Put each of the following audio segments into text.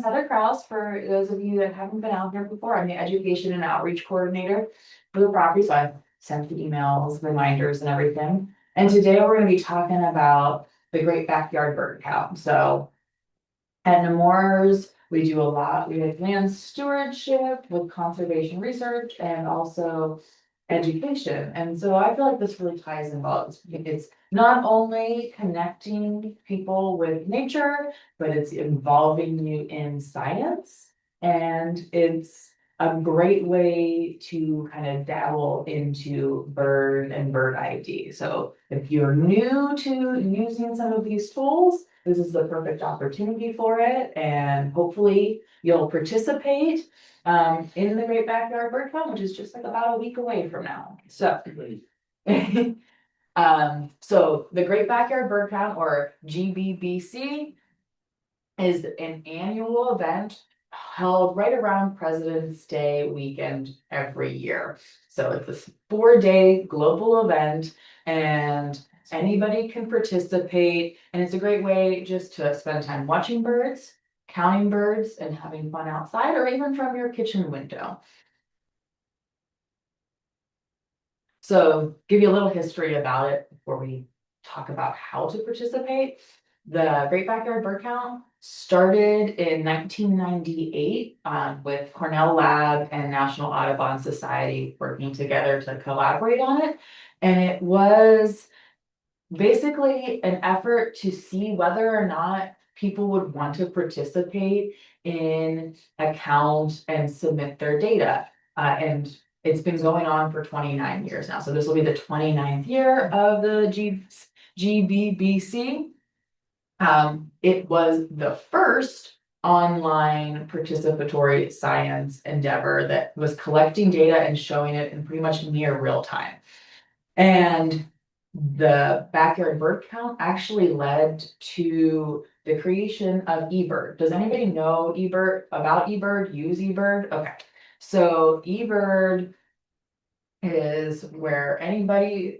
Heather Kraus, for those of you that haven't been out here before, I'm the education and outreach coordinator for the property, so I've sent the emails, reminders and everything. And today we're gonna be talking about the Great Backyard Bird Count. So at Nemours, we do a lot, we have land stewardship with conservation research and also education. And so I feel like this really ties in well. It's not only connecting people with nature, but it's involving you in science. And it's a great way to kind of dabble into bird and bird ID. So if you're new to using some of these tools, this is the perfect opportunity for it. And hopefully you'll participate in the Great Backyard Bird Count, which is just like about a week away from now. So, so the Great Backyard Bird Count, or GBBC, is an annual event held right around President's Day weekend every year. So it's this 4-day global event, and anybody can participate. And it's a great way just to spend time watching birds, counting birds, and having fun outside, or even from your kitchen window. So give you a little history about it before we talk about how to participate. The Great Backyard Bird Count started in 1998 with Cornell Lab and National Audubon Society working together to collaborate on it. And it was basically an effort to see whether or not people would want to participate in a count and submit their data. And it's been going on for 29 years now. So this will be the 29th year of the GBBC. It was the first online participatory science endeavor that was collecting data and showing it in pretty much near real time. And the backyard bird count actually led to the creation of eBird. Does anybody know eBird, about eBird, use eBird? Okay. So eBird is where anywhere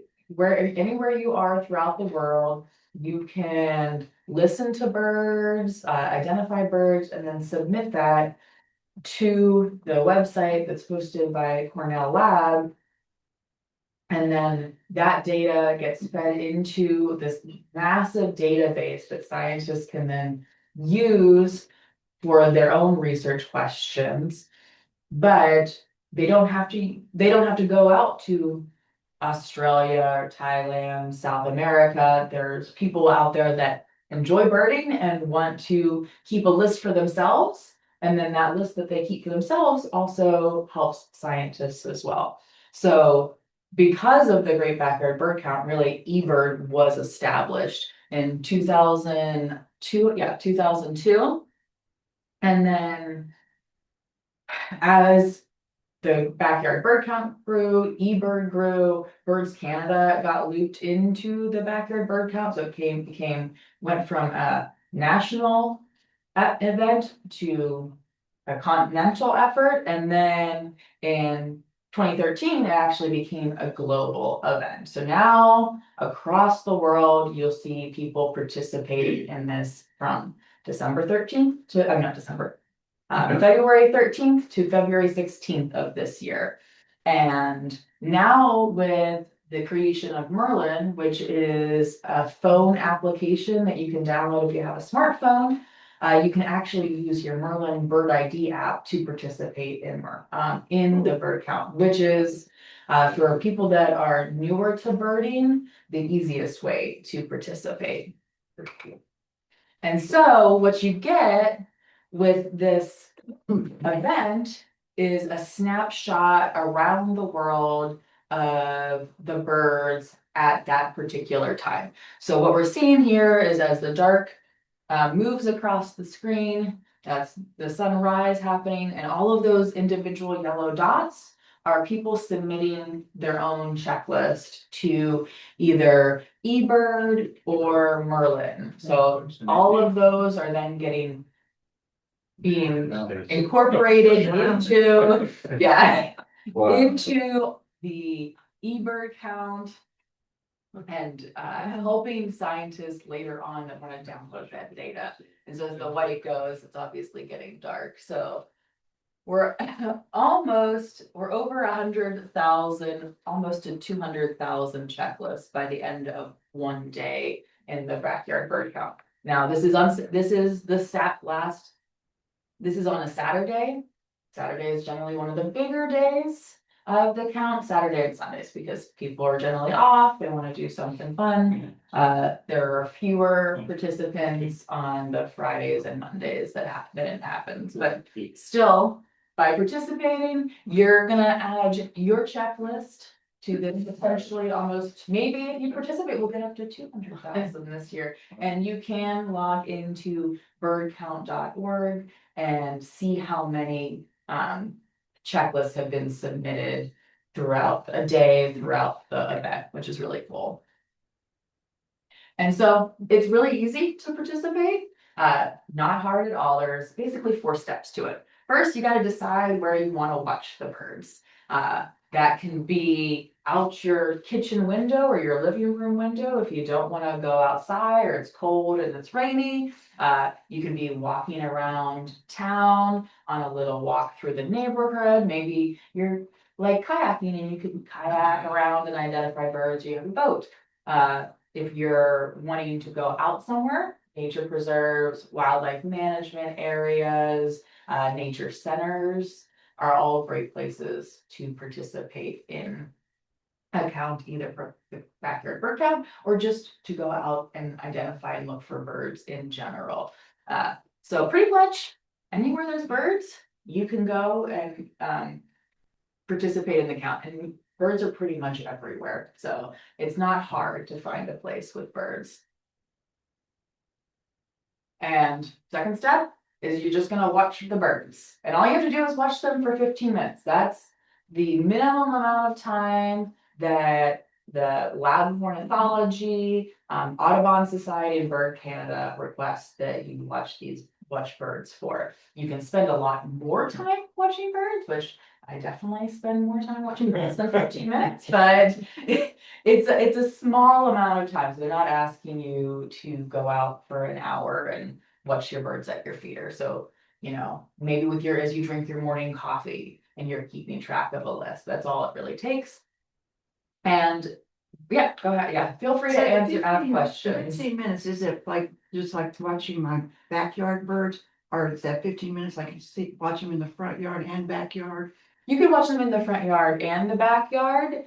you are throughout the world, you can listen to birds, identify birds, and then submit that to the website that's hosted by Cornell Lab. And then that data gets fed into this massive database that scientists can then use for their own research questions. But they don't have to go out to Australia or Thailand, South America. There's people out there that enjoy birding and want to keep a list for themselves. And then that list that they keep for themselves also helps scientists as well. So because of the Great Backyard Bird Count, really eBird was established in 2002. Yeah, 2002. And then as the Backyard Bird Count grew, eBird grew, Birds Canada got looped into the Backyard Bird Count. So it went from a national event to a continental effort. And then in 2013, it actually became a global event. So now across the world, you'll see people participating in this from December 13th to, I'm not December, February 13th to February 16th of this year. And now with the creation of Merlin, which is a phone application that you can download if you have a smartphone, you can actually use your Merlin Bird ID app to participate in the bird count, which is for people that are newer to birding, the easiest way to participate. And so what you get with this event is a snapshot around the world of the birds at that particular time. So what we're seeing here is as the dark moves across the screen, that's the sunrise happening, and all of those individual yellow dots are people submitting their own checklist to either eBird or Merlin. So all of those are then being incorporated into, into the eBird count And helping scientists later on that want to download that data. And so as the light goes, it's obviously getting dark, so. We're we're over 100,000, almost to 200,000 checklists by the end of one day in the backyard bird count. Now, this is this is on a Saturday. Saturday is generally one of the bigger days of the count, Saturday and Sundays, because people are generally off, they want to do something fun. There are fewer participants on the Fridays and Mondays that it happens, but still, by participating, you're gonna add your checklist to this potentially almost, maybe if you participate, we'll get up to 200,000 this year. And you can log into birdcount.org and see how many checklists have been submitted throughout a day, throughout the event, which is really cool. And so it's really easy to participate, not hard at all. There's basically 4 steps to it. First, you got to decide where you want to watch the birds. That can be out your kitchen window or your living room window if you don't want to go outside or it's cold and it's rainy. You can be walking around town on a little walk through the neighborhood. Maybe you're like kayaking and you can kayak around and identify birds. You have a boat. If you're wanting to go out somewhere, nature preserves, wildlife management areas, nature centers are all great places to participate in a count, either for the backyard bird count or just to go out and identify and look for birds in general. So pretty much anywhere there's birds, you can go and participate in the count. And birds are pretty much everywhere, so it's not hard to find a place with birds. And second step is you're just gonna watch the birds. And all you have to do is watch them for 15 minutes. That's the minimum amount of time that the Lab of Ornithology, Audubon Society, and Bird Canada request that you watch birds for. You can spend a lot more time watching birds, which I definitely spend more time watching birds than 15 minutes, but it's a small amount of time. So they're not asking you to go out for an hour and watch your birds at your feeder. So, you know, maybe as you drink your morning coffee and you're keeping track of a list, that's all it really takes. And yeah, go ahead. Yeah, feel free to ask questions. 15 minutes, is it like just like watching my backyard birds? Or is that 15 minutes I can watch them in the front yard and backyard? You can watch them in the front yard and the backyard.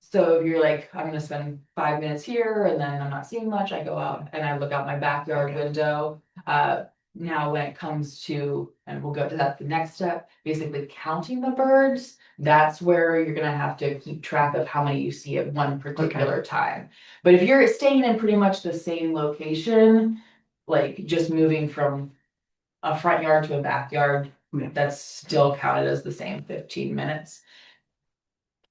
So if you're like, I'm gonna spend 5 minutes here and then I'm not seeing much, I go out and I look out my backyard window. Now when it comes to, and we'll go to that the next step, basically counting the birds, that's where you're gonna have to keep track of how many you see at one particular time. But if you're staying in pretty much the same location, like just moving from a front yard to a backyard, that's still counted as the same 15 minutes.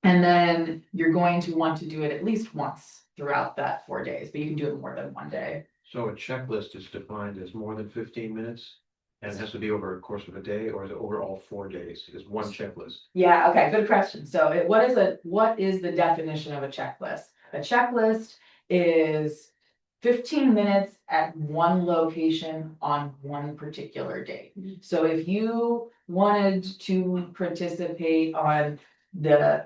And then you're going to want to do it at least once throughout that 4 days, but you can do it more than one day. So a checklist is defined as more than 15 minutes? And it has to be over a course of a day, or is it over all 4 days? Is one checklist? Yeah, okay, good question. So what is the definition of a checklist? A checklist is 15 minutes at one location on one particular day. So if you wanted to participate on the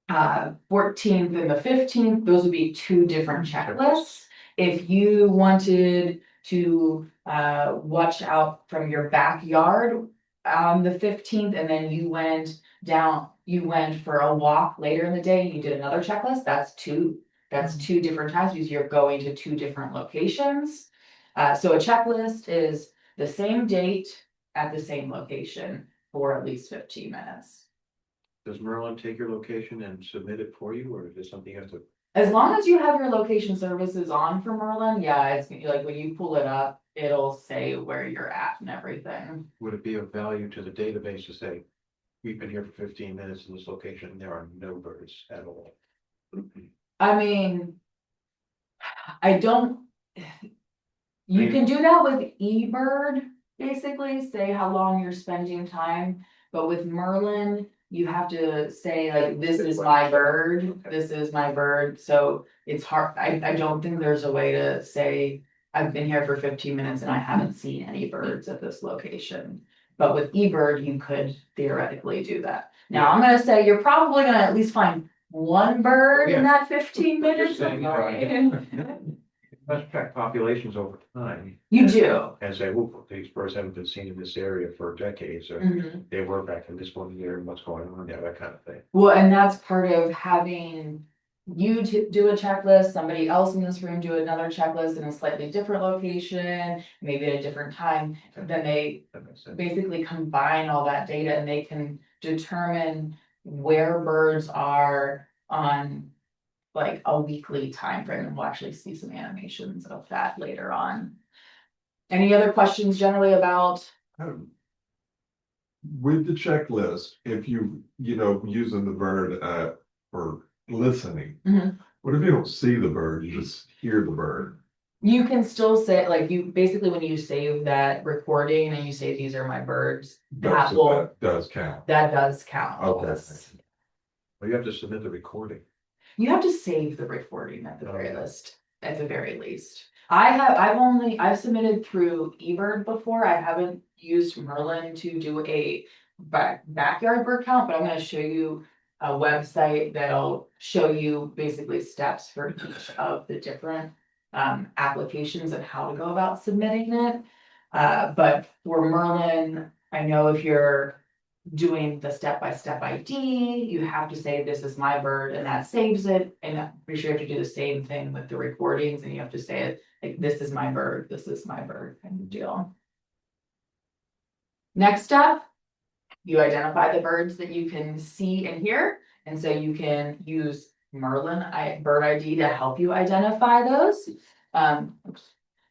14th and the 15th, those would be 2 different checklists. If you wanted to watch out from your backyard on the 15th and then you went for a walk later in the day and you did another checklist, that's 2 different times because you're going to 2 different locations. So a checklist is the same date at the same location for at least 15 minutes. Does Merlin take your location and submit it for you, or is it something you have to? As long as you have your location services on for Merlin, yeah, it's like when you pull it up, it'll say where you're at and everything. Would it be of value to the database to say, we've been here for 15 minutes in this location, and there are no birds at all? I mean, you can do that with eBird, basically, say how long you're spending time, but with Merlin, you have to say like, this is my bird, this is my bird, so it's hard, I don't think there's a way to say. I've been here for 15 minutes and I haven't seen any birds at this location. But with eBird, you could theoretically do that. Now, I'm gonna say you're probably gonna at least find one bird in that 15 minutes. Just saying, Okay? Let's track populations over time. You do. And say, well, these birds haven't been seen in this area for decades, or Mhm. they were back in this one year, and what's going on there, that kind of thing. Well, and that's part of having you to do a checklist, somebody else in this room do another checklist in a slightly different location, maybe at a different time. Then they That makes sense. basically combine all that data and they can determine where birds are on like a weekly time frame, and we'll actually see some animations of that later on. Any other questions generally about? With the checklist, if using the bird for listening. Mhm. What if you don't see the bird, you just hear the bird? You can still say, like, you basically, when you save that recording and you say, these are my birds, that That does count. does count. Okay. Yes. Well, you have to submit the recording. You have to save the recording at the very Okay. least, at the very least. I've submitted through eBird before. I haven't used Merlin to do a backyard bird count, but I'm gonna show you a website that'll show you basically steps for each of the different applications and how to go about submitting it. But for Merlin, I know if you're doing the step-by-step ID, you have to say, this is my bird, and that saves it. And I'm pretty sure you have to do the same thing with the recordings, and you have to say it like, this is my bird, this is my bird, kind of deal. Next step, you identify the birds that you can see and hear. And so you can use Merlin bird ID to help you identify those.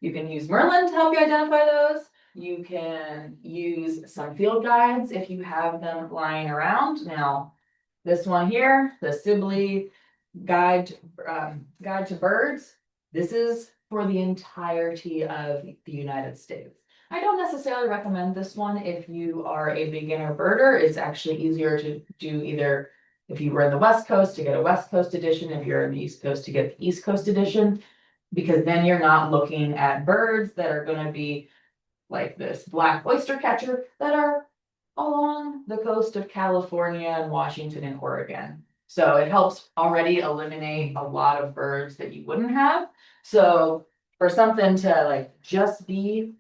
You can use Merlin to help you identify those. You can use some field guides if you have them lying around. Now, this one here, the Sibley Guide to Birds. This is for the entirety of the United States. I don't necessarily recommend this one if you are a beginner birder. It's actually easier to do either if you were in the West Coast to get a West Coast edition, if you're in the East Coast to get the East Coast edition, because then you're not looking at birds that are going to be like this black oyster catcher that are along the coast of California and Washington and Oregon. So it helps already eliminate a lot of birds that you wouldn't have. So for something to like just be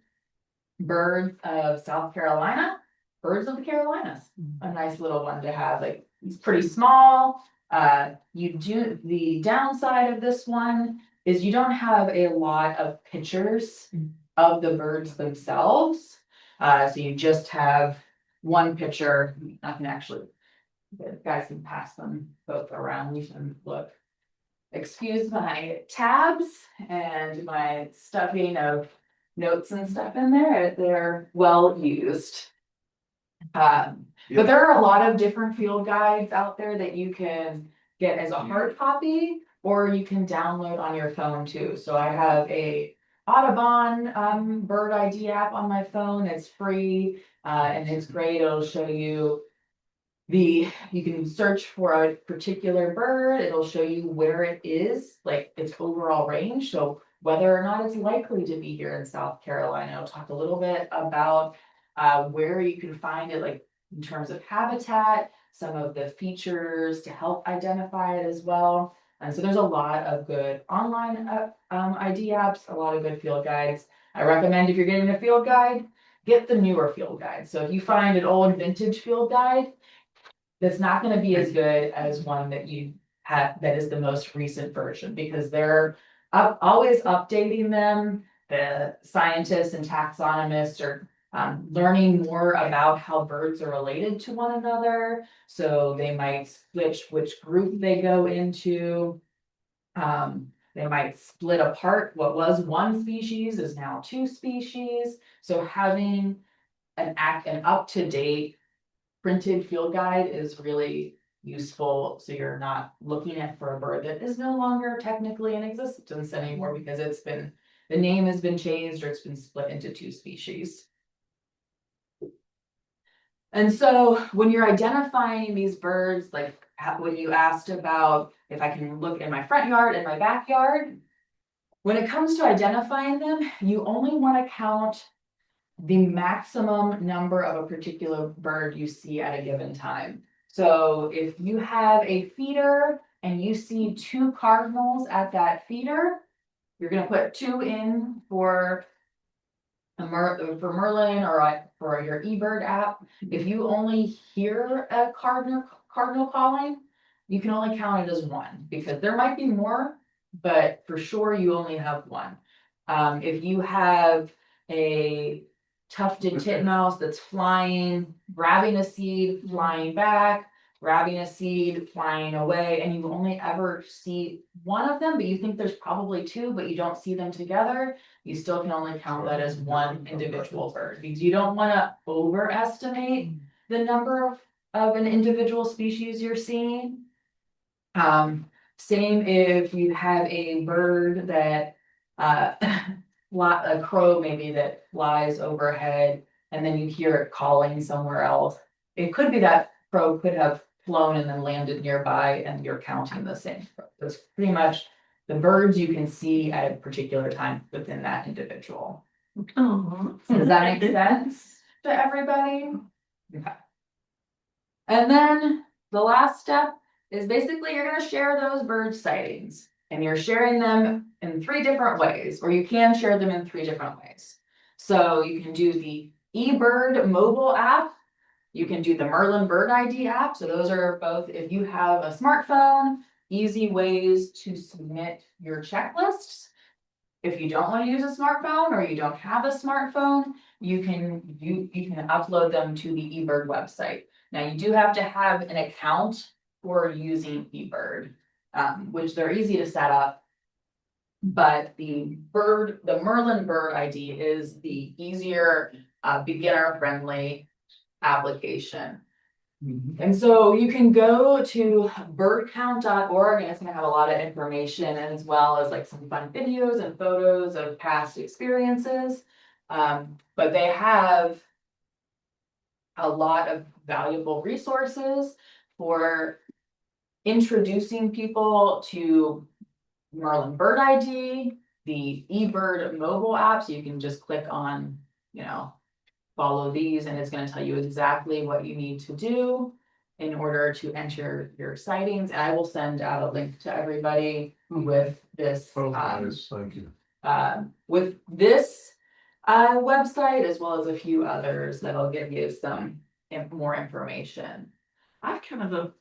birds of South Carolina, birds of the Carolinas, a nice little one to have. Like, it's pretty small. The downside of this one is you don't have a lot of pictures of the birds themselves. So you just have one picture. I can actually, the guys can pass them both around and look. Excuse my tabs and my stuffing of notes and stuff in there. They're well used. But there are a lot of different field guides out there that you can get as a hard copy, or you can download on your phone too. So I have a Audubon bird ID app on my phone. It's free and it's great. It'll show you you can search for a particular bird. It'll show you where it is, like its overall range. So whether or not it's likely to be here in South Carolina. I'll talk a little bit about where you can find it, like in terms of habitat, some of the features to help identify it as well. And so there's a lot of good online ID apps, a lot of good field guides. I recommend if you're getting a field guide, get the newer field guide. So if you find an old vintage field guide, that's not going to be as good as one that you have that is the most recent version, because they're always updating them. The scientists and taxonomists are learning more about how birds are related to one another. So they might switch which group they go into. They might split apart what was one species is now two species. So having an up-to-date printed field guide is really useful. So you're not looking at for a bird that is no longer technically in existence anymore because the name has been changed or it's been split into two species. And so when you're identifying these birds, like when you asked about if I can look in my front yard and my backyard, when it comes to identifying them, you only want to count the maximum number of a particular bird you see at a given time. So if you have a feeder and you see 2 cardinals at that feeder, you're gonna put 2 in for for Merlin or for your eBird app. If you only hear a cardinal calling, you can only count it as 1 because there might be more, but for sure you only have 1. If you have a tufted titmouse that's flying, grabbing a seed, flying back, grabbing a seed, flying away, and you only ever see 1 of them, but you think there's probably 2, but you don't see them together, you still can only count that as 1 individual bird, because you don't want to overestimate the number of an individual species you're seeing. Same if you have a bird that, a crow maybe that flies overhead, and then you hear it calling somewhere else. It could be that crow could have flown and then landed nearby, and you're counting the same crow. It's pretty much the birds you can see at a particular time within that individual. Does that make sense to everybody? Okay. And then the last step is basically you're going to share those bird sightings, and you're sharing them in 3 different ways, or you can share them in 3 different ways. So you can do the eBird mobile app. You can do the Merlin Bird ID app. So those are both, if you have a smartphone, easy ways to submit your checklists. If you don't want to use a smartphone or you don't have a smartphone, you can upload them to the eBird website. Now you do have to have an account for using eBird, which they're easy to set up. But the Merlin Bird ID is the easier, beginner friendly application. And so you can go to birdcount.org, and it's going to have a lot of information, as well as like some fun videos and photos of past experiences. But they have a lot of valuable resources for introducing people to Merlin Bird ID, the eBird mobile app. So you can just click on, follow these, and it's going to tell you exactly what you need to do in order to enter your sightings. And I will send out a link to everybody with this. Nice, thank you. With this website, as well as a few others that'll give you some more information. I've kind of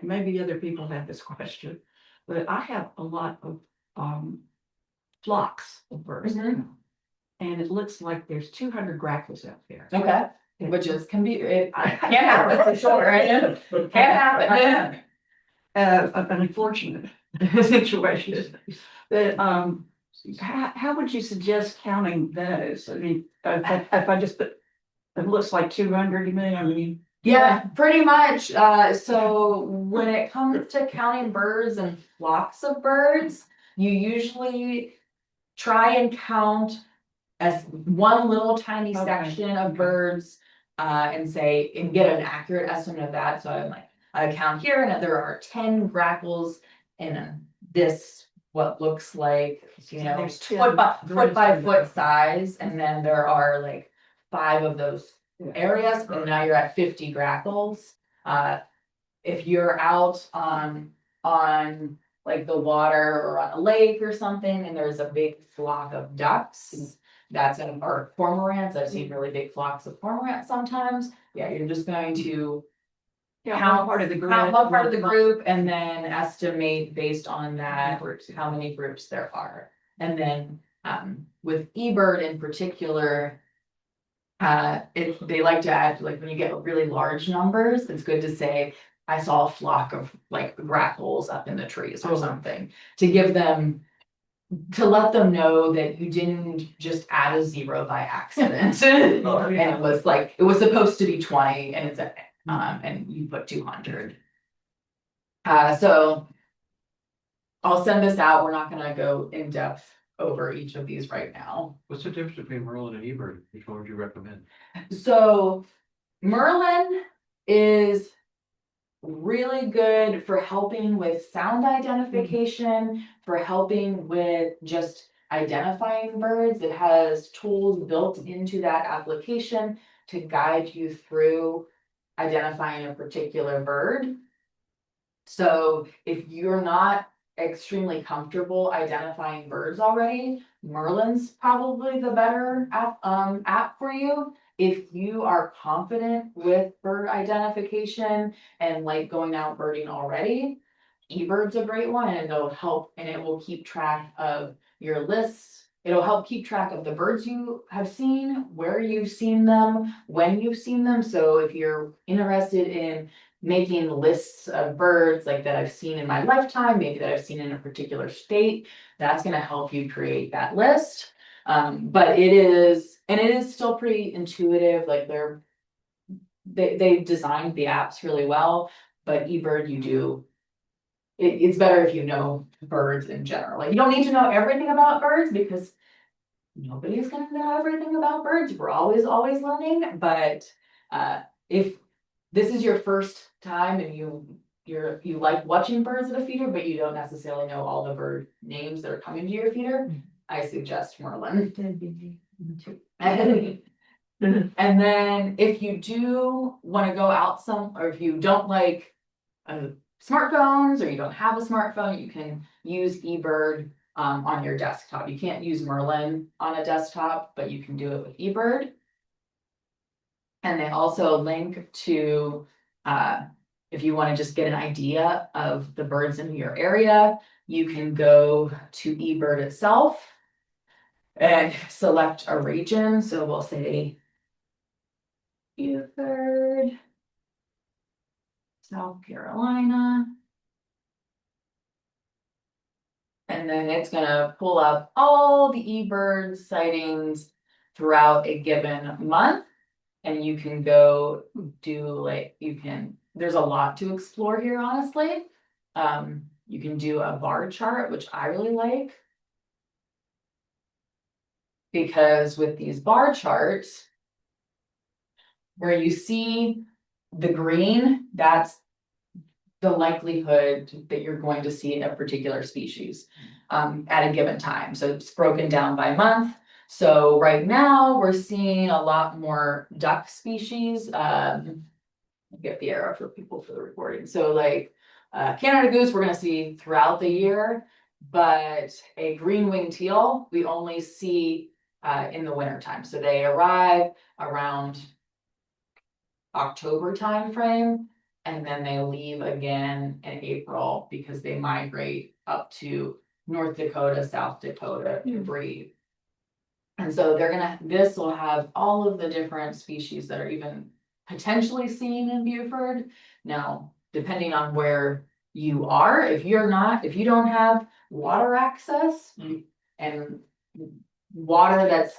maybe other people have this question, but I have a lot of flocks of birds. And it looks like there's 200 grackles out there. Okay, which it can't happen for sure, right? Can't happen. An unfortunate situation. But how would you suggest counting those? I mean, if I just put, it looks like 200 to me. I mean. Yeah, pretty much. So when it comes to counting birds and flocks of birds, you usually try and count as one little tiny section of birds, and get an accurate estimate of that. So I'm like, I count here, and there are 10 grackles in this, what looks like, there's foot by foot size, and then there are like 5 of those areas, and now you're at 50 grackles. If you're out on like the water or on a lake or something, and there's a big flock of ducks, or cormorants. I've seen really big flocks of cormorants sometimes. Yeah, you're just going to count one part of the group, and then estimate based on that how many groups there are. And then with eBird in particular, they like to add, like when you get really large numbers, it's good to say, I saw a flock of like grackles up in the trees or something, to let them know that you didn't just add a 0 by accident. And it was like, it was supposed to be 20, and and you put 200. So I'll send this out. We're not going to go in depth over each of these right now. What's the difference between Merlin and eBird? Which one would you recommend? So Merlin is really good for helping with sound identification, for helping with just identifying birds. It has tools built into that application to guide you through identifying a particular bird. So if you're not extremely comfortable identifying birds already, Merlin's probably the better app for you. If you are confident with bird identification and like going out birding already, eBird's a great one, and it'll help, and it will keep track of your lists. It'll help keep track of the birds you have seen, where you've seen them, when you've seen them. So if you're interested in making lists of birds like that I've seen in my lifetime, maybe that I've seen in a particular state, that's going to help you create that list. But it is still pretty intuitive. Like they designed the apps really well, but eBird it's better if you know birds in general. Like you don't need to know everything about birds because nobody's going to know everything about birds. We're always learning. But if this is your first time and you like watching birds at a feeder, but you don't necessarily know all the bird names that are coming to your feeder, I suggest Merlin. And then if you do want to go out or if you don't like smartphones or you don't have a smartphone, you can use eBird on your desktop. You can't use Merlin on a desktop, but you can do it with eBird. And they also link to, if you want to just get an idea of the birds in your area, you can go to eBird itself and select a region. So we'll say Beaufort, South Carolina. And then it's gonna pull up all the eBird sightings throughout a given month. And you can go do there's a lot to explore here, honestly. You can do a bar chart, which I really like. Because with these bar charts, where you see the green, that's the likelihood that you're going to see a particular species at a given time. So it's broken down by month. So right now we're seeing a lot more duck species. Get the arrow for people for the recording. So like Canada goose, we're gonna see throughout the year, but a green-winged teal, we only see in the winter time. So they arrive around October timeframe, and then they leave again in April because they migrate up to North Dakota, South Dakota to breed. And so this will have all of the different species that are even potentially seen in Beaufort. Now, depending on where you are, if you don't have water access and water that's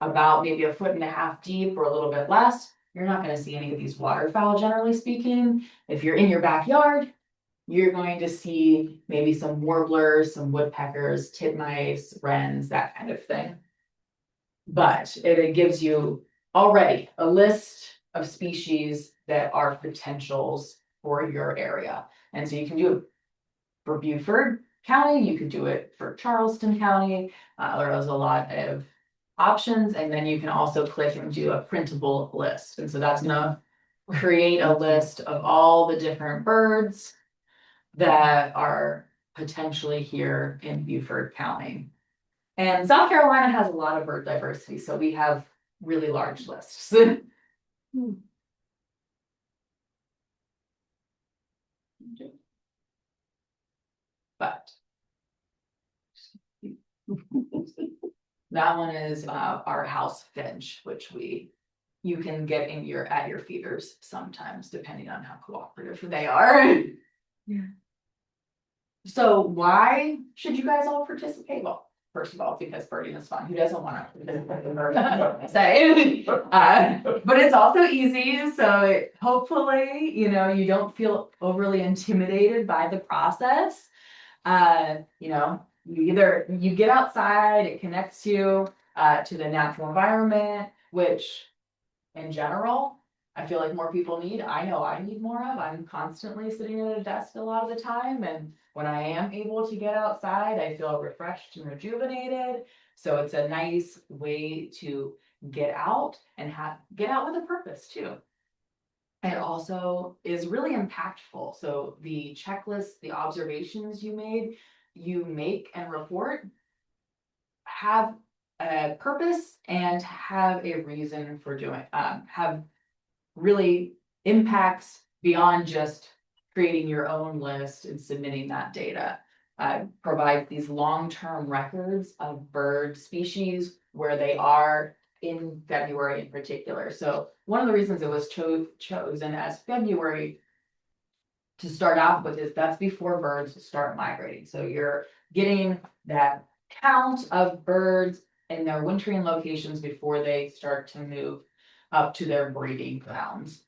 about maybe 1.5 feet deep or a little bit less, you're not going to see any of these waterfowl, generally speaking. If you're in your backyard, you're going to see maybe some warblers, some woodpeckers, titmice, wrens, that kind of thing. But it gives you already a list of species that are potentials for your area. And so you can do it for Beaufort County, you could do it for Charleston County. There's a lot of options, and then you can also click and do a printable list. And so that's gonna create a list of all the different birds that are potentially here in Beaufort County. And South Carolina has a lot of bird diversity, so we have really large lists. But that one is our house finch, which you can get at your feeders sometimes, depending on how cooperative they are. Yeah. So why should you guys all participate? Well, first of all, because birding is fun. Who doesn't want to participate in birding? Say, but it's also easy. So hopefully, you don't feel overly intimidated by the process. You get outside, it connects you to the natural environment, which in general, I feel like more people need. I know I need more of. I'm constantly sitting at a desk a lot of the time, and when I am able to get outside, I feel refreshed and rejuvenated. So it's a nice way to get out and get out with a purpose too. It also is really impactful. So the checklist, the observations you make and report have a purpose and have a reason for doing, have really impacts beyond just creating your own list and submitting that data. Provide these long-term records of bird species where they are in February in particular. So one of the reasons it was chosen as February to start out with is that's before birds start migrating. So you're getting that count of birds in their wintering locations before they start to move up to their breeding grounds.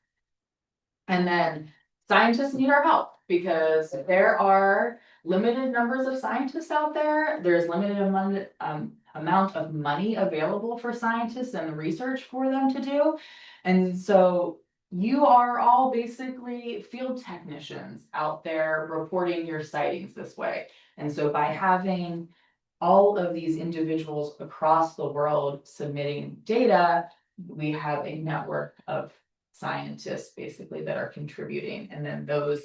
And then scientists need our help because there are limited numbers of scientists out there. There's limited amount of money available for scientists and the research for them to do. And so you are all basically field technicians out there reporting your sightings this way. And so by having all of these individuals across the world submitting data, we have a network of scientists basically that are contributing, and then those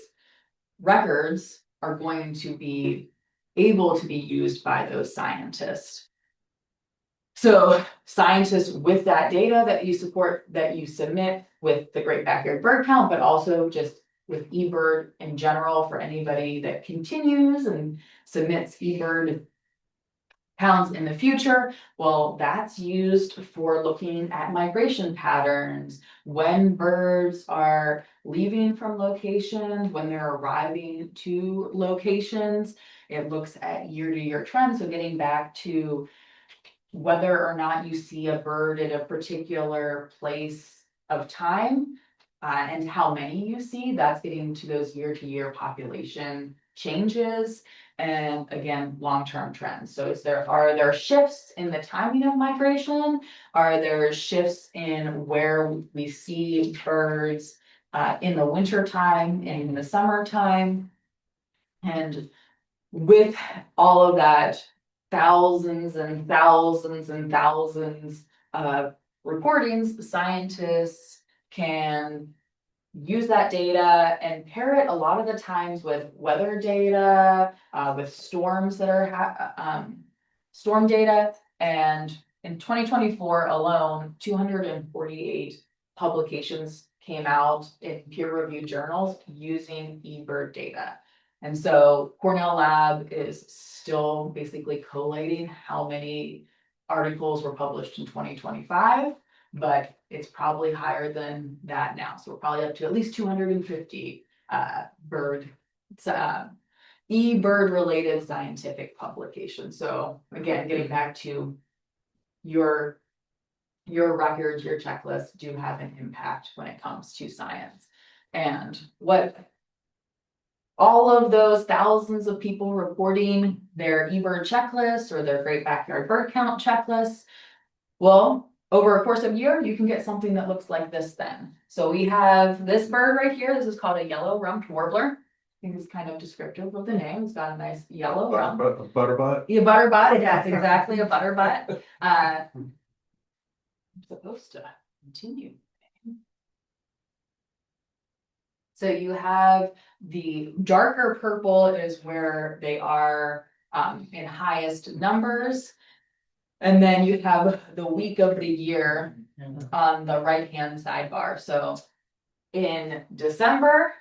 records are going to be able to be used by those scientists. So scientists with that data that you submit with the Great Backyard Bird Count, but also just with eBird in general for anybody that continues and submits eBird counts in the future, well, that's used for looking at migration patterns, when birds are leaving from locations, when they're arriving to locations. It looks at year-to-year trends, so getting back to whether or not you see a bird at a particular place of time, and how many you see, that's getting to those year-to-year population changes. And again, long-term trends. So are there shifts in the timing of migration? Are there shifts in where we see birds in the winter time and in the summertime? And with all of that, thousands and thousands and thousands of recordings, scientists can use that data and pair it a lot of the times with weather data, with storms that are storm data. And in 2024 alone, 248 publications came out in peer-reviewed journals using eBird data. And so Cornell Lab is still basically collating how many articles were published in 2025. But it's probably higher than that now. So we're probably up to at least 250 eBird related scientific publications. So again, getting back to your records, your checklists do have an impact when it comes to science. And what all of those thousands of people reporting their eBird checklists or their Great Backyard Bird Count checklists, well, over a course of a year, you can get something that looks like this then. So we have this bird right here. This is called a yellow-rumped warbler. I think it's kind of descriptive of the name. It's got a nice yellow rump. A butterbutt? Yeah, butterbutt. Yes, exactly, a butterbutt. I'm supposed to continue. So you have the darker purple is where they are in highest numbers. And then you have the week of the year on the right-hand sidebar. So in December,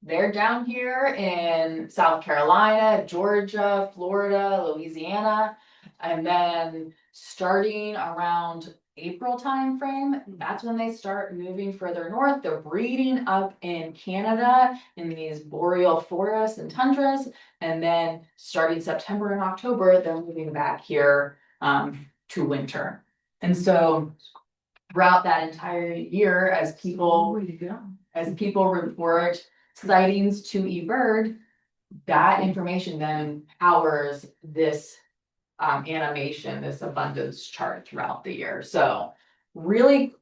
they're down here in South Carolina, Georgia, Florida, Louisiana. And then starting around April timeframe, that's when they start moving further north. They're breeding up in Canada in these boreal forests and tundras. And then starting September and October, they're moving back here to winter. And so throughout that entire year, as people report sightings to eBird, that information then powers this animation, this abundance chart throughout the year. So really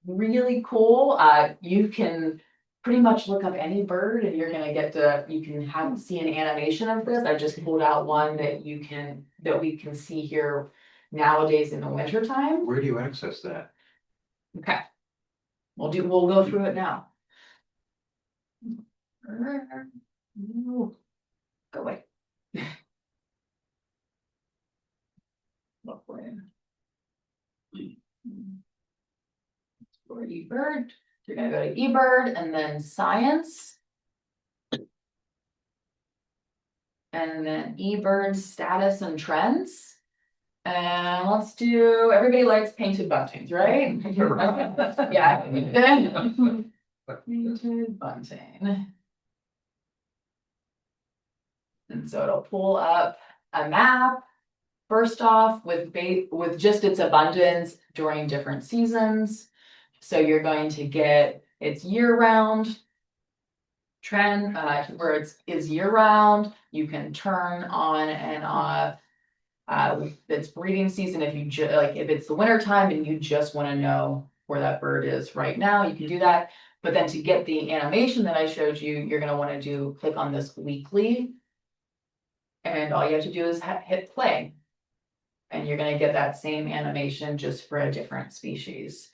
really cool. You can pretty much look up any bird and you're gonna get you can see an animation of this. I just pulled out one that we can see here nowadays in the winter time. Where do you access that? Okay. We'll go through it now. Go away. Look for it. For eBird, you're gonna go to eBird and then science. And then eBird status and trends. And let's do, everybody likes painted buntings, right? Yeah. Painted bunting. And so it'll pull up a map. First off, with just its abundance during different seasons. So you're going to get its year-round trend, where is year-round. You can turn on and off its breeding season. If you if it's the winter time and you just want to know where that bird is right now, you can do that. But then to get the animation that I showed you, you're going to want to click on this weekly. And all you have to do is hit play. And you're going to get that same animation just for a different species.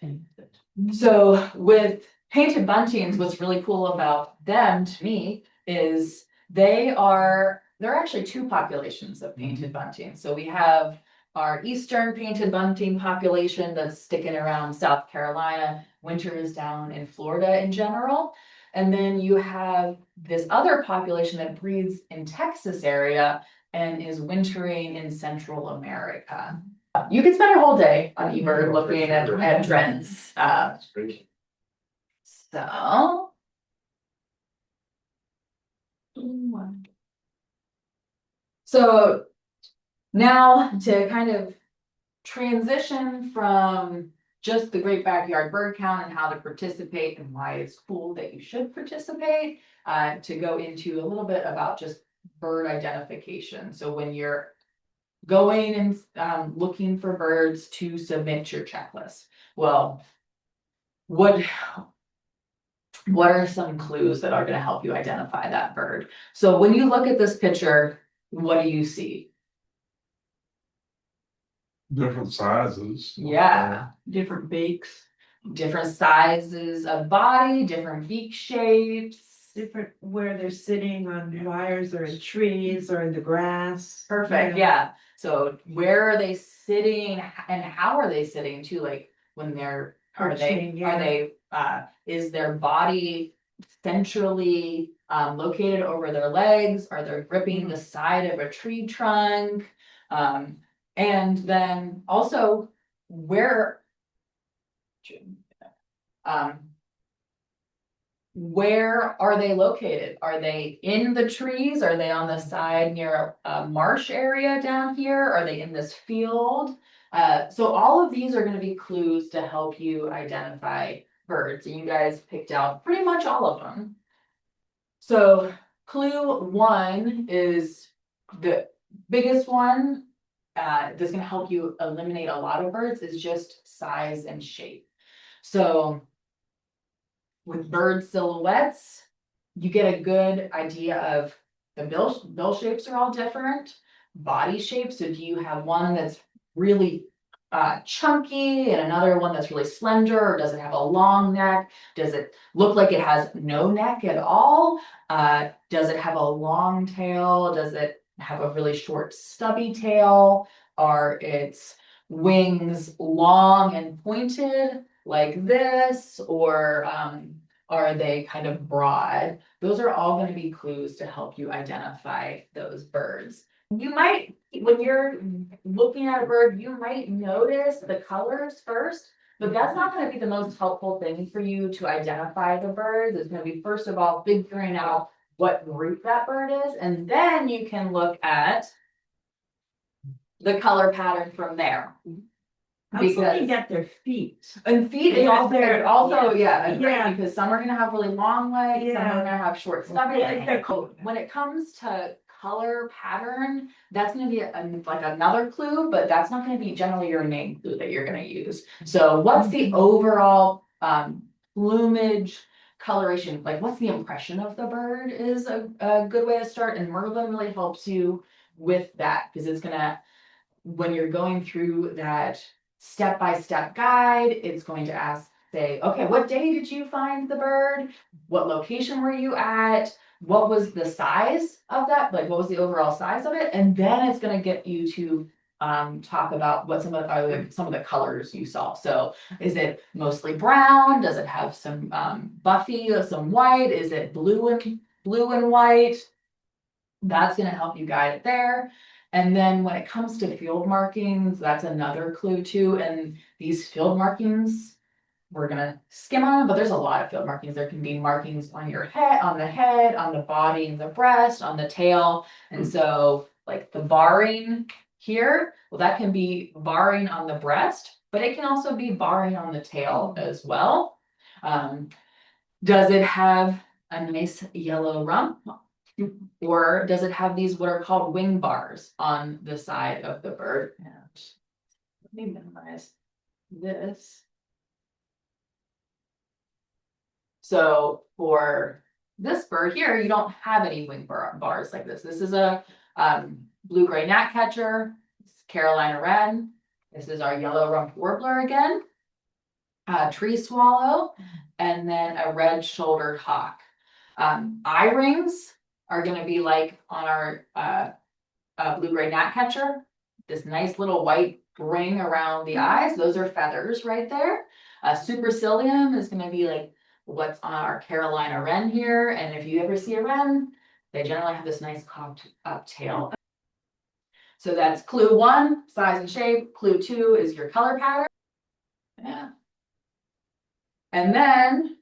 So with painted buntings, what's really cool about them to me is there are actually two populations of painted bunting. So we have our eastern painted bunting population that's sticking around South Carolina. Winter is down in Florida in general. And then you have this other population that breeds in Texas area and is wintering in Central America. You can spend your whole day on eBird looking at trends. So now to kind of transition from just the Great Backyard Bird Count and how to participate and why it's cool that you should participate, to go into a little bit about just bird identification. So when you're going and looking for birds to submit your checklist, well, what are some clues that are going to help you identify that bird? So when you look at this picture, what do you see? Different sizes. Yeah. Different beaks. Different sizes of body, different beak shapes. Different where they're sitting on wires or in trees or in the grass. Perfect, yeah. So where are they sitting and how are they sitting too? Like when they're, Perching, yeah. is their body centrally located over their legs? Are they gripping the side of a tree trunk? And then also where are they located? Are they in the trees? Are they on the side near a marsh area down here? Are they in this field? So all of these are going to be clues to help you identify birds. And you guys picked out pretty much all of them. So clue one is the biggest one that's going to help you eliminate a lot of birds is just size and shape. So with bird silhouettes, you get a good idea of the bill shapes are all different, body shapes. So do you have one that's really chunky and another one that's really slender, or does it have a long neck? Does it look like it has no neck at all? Does it have a long tail? Does it have a really short stubby tail? Are its wings long and pointed like this, or are they kind of broad? Those are all going to be clues to help you identify those birds. You might, when you're looking at a bird, you might notice the colors first, but that's not going to be the most helpful thing for you to identify the birds. It's going to be, first of all, figuring out what group that bird is, and then you can look at the color pattern from there. I was looking at their feet. And feet is also, yeah, Yeah. because some are gonna have really long legs, some Yeah. are gonna have short stubby Yeah, legs. they're cool. When it comes to color pattern, that's gonna be like another clue, but that's not gonna be generally your main clue that you're gonna use. So what's the overall plumage, coloration, like what's the impression of the bird is a good way to start. And Merlin really helps you with that because it's gonna, when you're going through that step-by-step guide, it's going to ask, say, okay, what day did you find the bird? What location were you at? What was the size of that? Like, what was the overall size of it? And then it's gonna get you to talk about what some of the colors you saw. So is it mostly brown? Does it have some buffy or some white? Is it blue and white? That's gonna help you guide it there. And then when it comes to field markings, that's another clue too. And these field markings, we're gonna skim on them, but there's a lot of field markings. There can be markings on your head, on the body, and the breast, on the tail. And so like the barring here, well, that can be barring on the breast, but it can also be barring on the tail as well. Does it have a nice yellow rump? Or does it have these what are called wing bars on the side of the bird? And let me minimize this. So for this bird here, you don't have any bars like this. This is a blue-gray gnatcatcher, Carolina wren. This is our yellow-rumped warbler again, tree swallow, and then a red-shouldered hawk. Eye rings are going to be like on our blue-gray gnatcatcher, this nice little white ring around the eyes. Those are feathers right there. Supercilium is going to be like what's on our Carolina wren here. And if you ever see a wren, they generally have this nice cocked up tail. So that's clue 1, size and shape. Clue 2 is your color pattern. Yeah. And then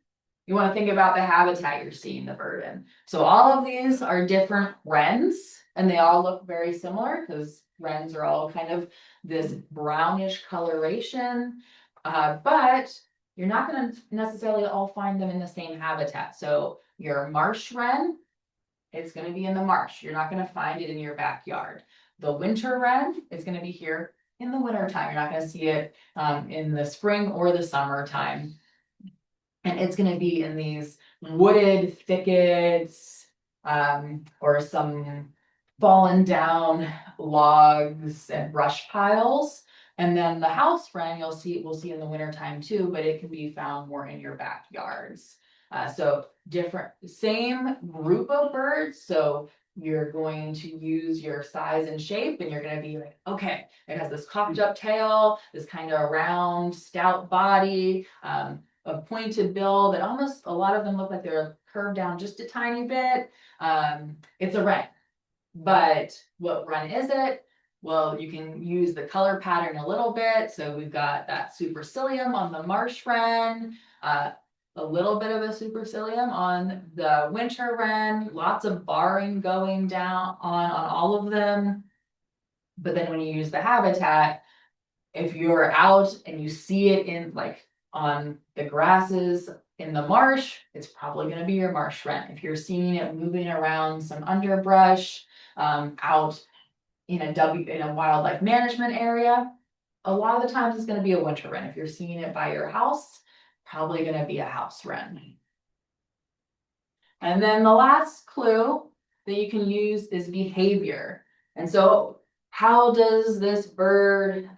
you want to think about the habitat you're seeing the bird in. So all of these are different wrens, and they all look very similar because wrens are all kind of this brownish coloration. But you're not going to necessarily all find them in the same habitat. So your marsh wren, it's going to be in the marsh. You're not going to find it in your backyard. The winter wren is going to be here in the winter time. You're not going to see it in the spring or the summertime. And it's going to be in these wooded thickets or some fallen down logs and brush piles. And then the house wren we'll see in the wintertime too, but it can be found more in your backyards. So same group of birds. So you're going to use your size and shape, and you're going to be like, okay, it has this cocked up tail, this kind of round, stout body, a pointed bill that almost a lot of them look like they're curved down just a tiny bit. It's a wren. But what wren is it? Well, you can use the color pattern a little bit. So we've got that supercilium on the marsh wren, a little bit of a supercilium on the winter wren, lots of barring going down on all of them. But then when you use the habitat, if you're out and you see it in like on the grasses in the marsh, it's probably going to be your marsh wren. If you're seeing it moving around some underbrush, out in a wildlife management area, a lot of the times it's going to be a winter wren. If you're seeing it by your house, probably going to be a house wren. And then the last clue that you can use is behavior. And so how does this bird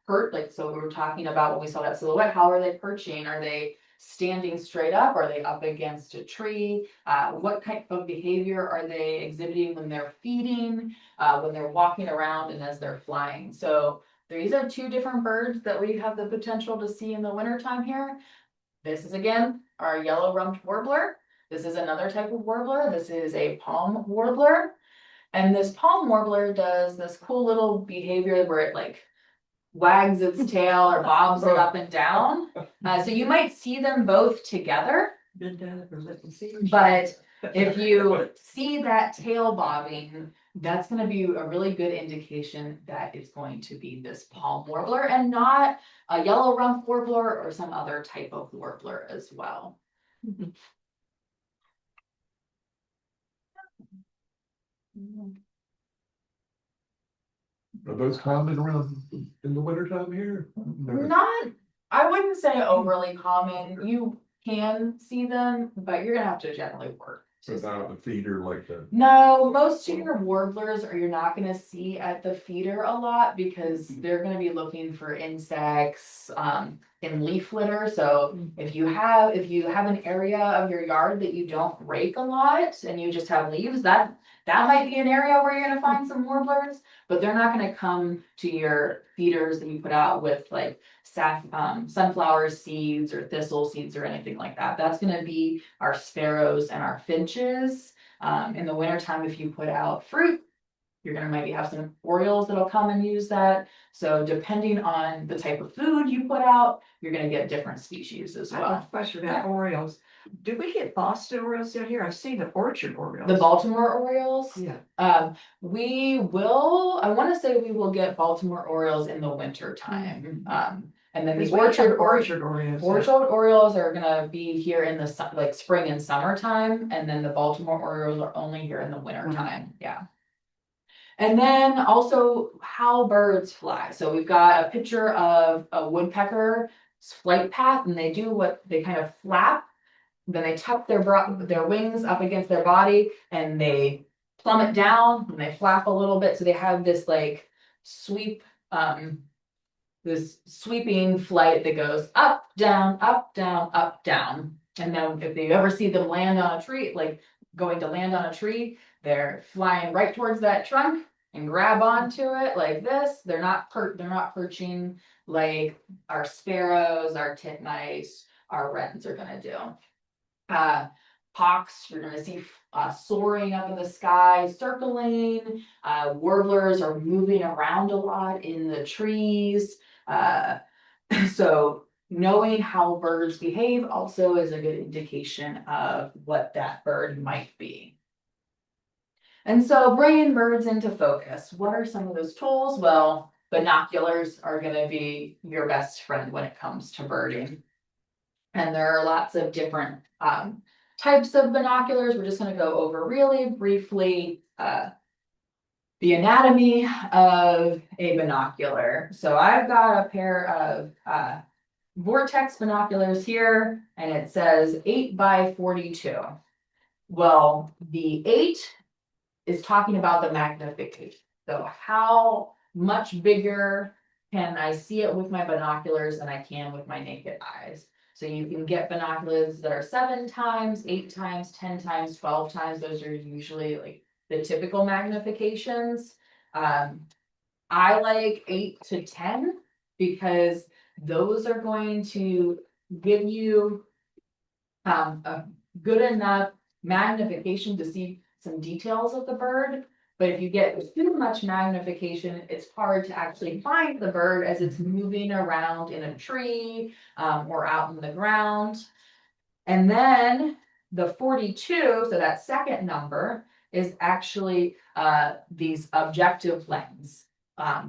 perch? Like, so we were talking about when we saw that silhouette, how are they perching? Are they standing straight up? Are they up against a tree? What type of behavior are they exhibiting when they're feeding, when they're walking around, and as they're flying? So these are 2 different birds that we have the potential to see in the wintertime here. This is again our yellow-rumped warbler. This is another type of warbler. This is a palm warbler. And this palm warbler does this cool little behavior where it like wags its tail or bobs it up and down. So you might see them both together. But if you see that tail bobbing, that's going to be a really good indication that it's going to be this palm warbler and not a yellow rump warbler or some other type of warbler as well. Are those common around in the wintertime here? Not I wouldn't say overly common. You can see them, but you're gonna have to generally work. So down at the feeder like the, No, most of your warblers are you're not gonna see at the feeder a lot because they're gonna be looking for insects in leaf litter. So if you have an area of your yard that you don't rake a lot and you just have leaves, that might be an area where you're gonna find some warblers, but they're not gonna come to your feeders that you put out with like sunflower seeds or thistle seeds or anything like that. That's gonna be our sparrows and our finches. In the wintertime, if you put out fruit, you're gonna maybe have some orioles that'll come and use that. So depending on the type of food you put out, you're gonna get different species as I have a well. question about Orioles. Do we get Boston Orioles down here? I've seen the Orchard Orioles. The Baltimore Orioles, Yeah. we will, I wanna say we will get Baltimore Orioles in the winter time. And then the Because we have Orchard Orioles. Orchard Orioles are gonna be here in the like spring and summertime, and then the Baltimore Orioles are only here in the winter time, yeah. And then also how birds fly. So we've got a picture of a woodpecker's flight path, and they do what they kind of flap. Then they tuck their wings up against their body, and they plummet down, and they flap a little bit. So they have this like sweep, this sweeping flight that goes up, down, up, down, up, down. And then if you ever see them land on a tree, like going to land on a tree, they're flying right towards that trunk and grab onto it like this. They're not perching like our sparrows, our titmice, our wrens are gonna do. Hawks, you're gonna see soaring up in the sky, circling. Warblers are moving around a lot in the trees. So knowing how birds behave also is a good indication of what that bird might be. And so bringing birds into focus, what are some of those tools? Well, binoculars are going to be your best friend when it comes to birding. And there are lots of different types of binoculars. We're just going to go over really briefly the anatomy of a binocular. So I've got a pair of vortex binoculars here, and it says 8x42. Well, the 8 is talking about the magnification. So how much bigger can I see it with my binoculars than I can with my naked eyes? So you can get binoculars that are 7 times, 8 times, 10 times, 12 times. Those are usually like the typical magnifications. I like 8 to 10 because those are going to give you a good enough magnification to see some details of the bird. But if you get too much magnification, it's hard to actually find the bird as it's moving around in a tree or out in the ground. And then the 42, so that second number, is actually these objective lens. Not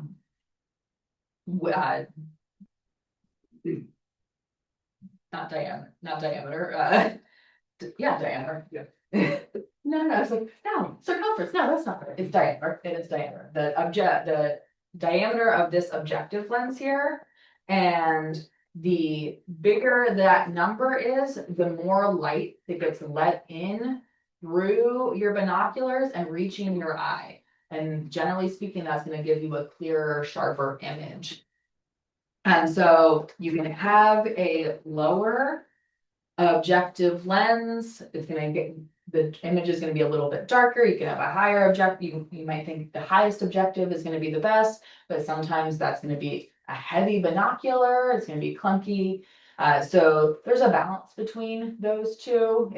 diameter, yeah, diameter. Yeah. No, it's like, no, circumference, no, that's not right, it's diameter, it is diameter, the diameter of this objective lens here. And the bigger that number is, the more light that gets let in through your binoculars and reaching your eye. And generally speaking, that's gonna give you a clearer, sharper image. And so you can have a lower objective lens. It's gonna get, the image is gonna be a little bit darker. You can have a higher objective. You might think the highest objective is gonna be the best, but sometimes that's gonna be a heavy binocular. It's gonna be clunky. So there's a balance between those two.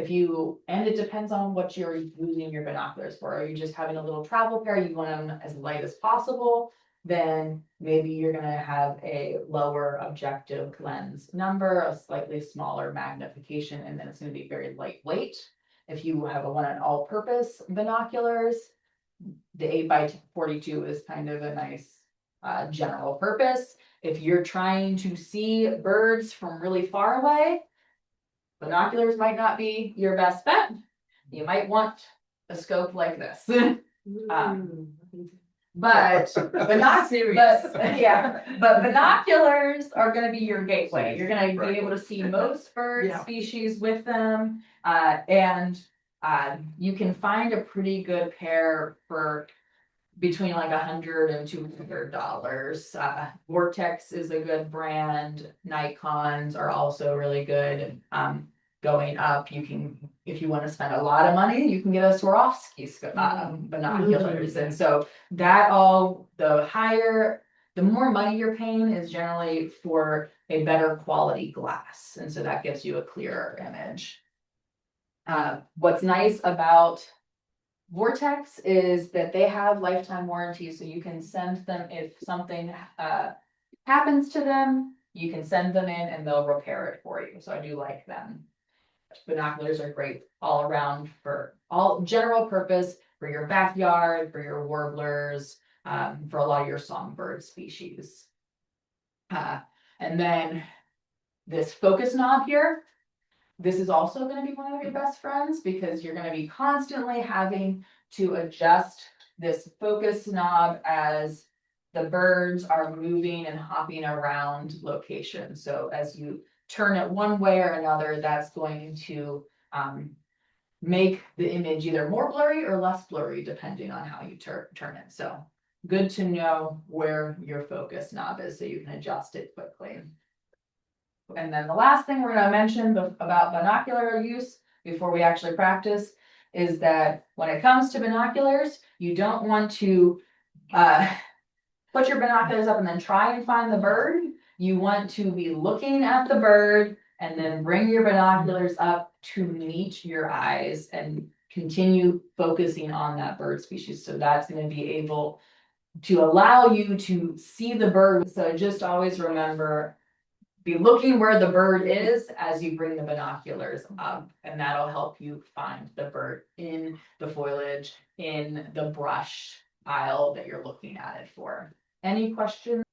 And it depends on what you're using your binoculars for. Are you just having a little travel pair? You want them as light as possible. Then maybe you're gonna have a lower objective lens number, a slightly smaller magnification, and then it's gonna be very lightweight. If you have a one and all purpose binoculars, the 8x42 is kind of a nice general purpose. If you're trying to see birds from really far away, binoculars might not be your best bet. You might want a scope like this. But binoculars are gonna be your gateway. You're gonna be able to see most bird Yeah. species with them. You can find a pretty good pair for between like $100 and $200. Vortex is a good brand. Nikons are also really good. Going up, you can, if you want to spend a lot of money, you can get a Swarovski binoculars. And so that all, the more money you're paying is generally for a better quality glass. And so that gives you a clearer image. What's nice about Vortex is that they have lifetime warranties, so you can send them if something happens to them, you can send them in and they'll repair it for you. So I do like them. Binoculars are great all around for all general purpose for your backyard, for your warblers, for a lot of your songbird species. And then this focus knob here. This is also going to be one of your best friends because you're going to be constantly having to adjust this focus knob as the birds are moving and hopping around locations. So as you turn it one way or another, that's going to make the image either more blurry or less blurry depending on how you turn it. So good to know where your focus knob is so you can adjust it quickly. And then the last thing we're going to mention about binocular use before we actually practice is that when it comes to binoculars, you don't want to put your binoculars up and then try and find the bird. You want to be looking at the bird and then bring your binoculars up to meet your eyes and continue focusing on that bird species. So that's going to be able to allow you to see the bird. So just always remember, be looking where the bird is as you bring the binoculars up, and that'll help you find the bird in the foliage, in the brush pile that you're looking at it for. Any questions?